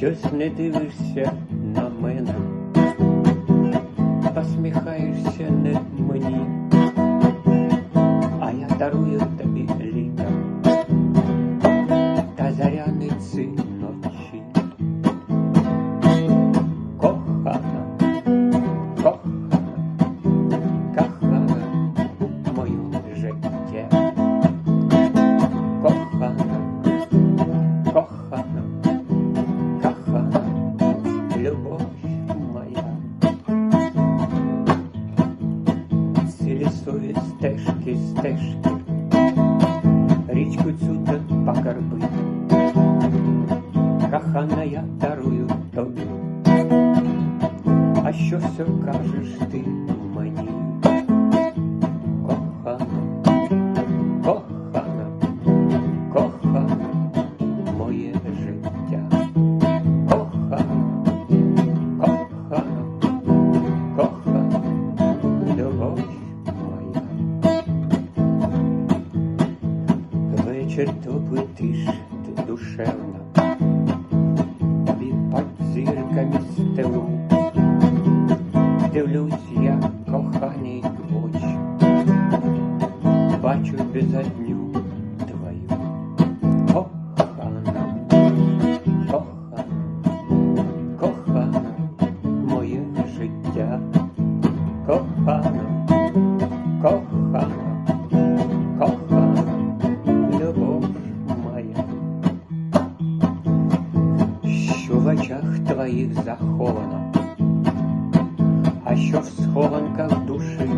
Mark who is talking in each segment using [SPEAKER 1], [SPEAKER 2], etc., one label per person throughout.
[SPEAKER 1] Щось не дивишся на мене, посміхаєшся не мені, а я дарую тобі літо та заряниці ночі. Кохана, кохана, кохана моє життя. Кохана, кохана, кохана, любов моя. Ці лісові стежки, стежки, річку цю покорби. Кохана, я дарую тобі, а що все кажеш ти мені? Кохана, кохана, кохана моє життя. Кохана, кохана, кохана, любов моя. Вечір теплий, тиша душевна, тобі під зірками стелу. Дивлюсь я, коханий, в очі, бачу безодню твою. Кохана, кохана, кохана моє життя. Кохана, кохана, кохана, любов моя. Що в очах твоїх заховано, а що в схованках душі?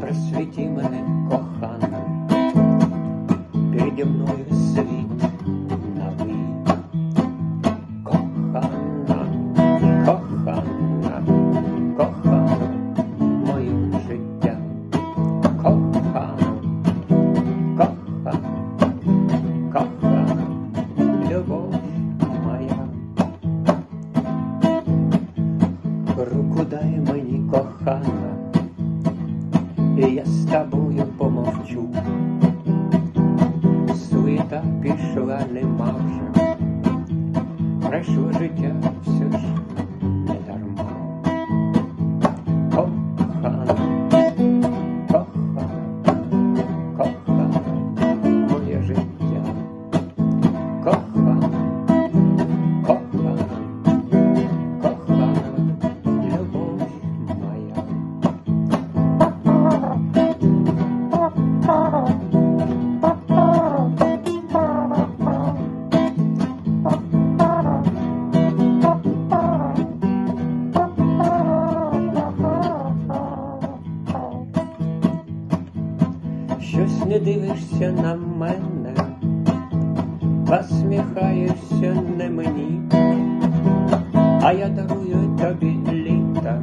[SPEAKER 1] Просвіті мене, кохана, переді мною світ новий. Кохана, кохана, кохана моє життя. Кохана, кохана, кохана, любов моя. Руку дай мені, кохана, і я з тобою помовчу. Суета пішла, нема вже, пройшло життя все ж не дарма. Кохана, кохана, кохана моє життя. Кохана, кохана, кохана любов моя. Щось не дивишся на мене, посміхаєшся не мені, а я дарую тобі літо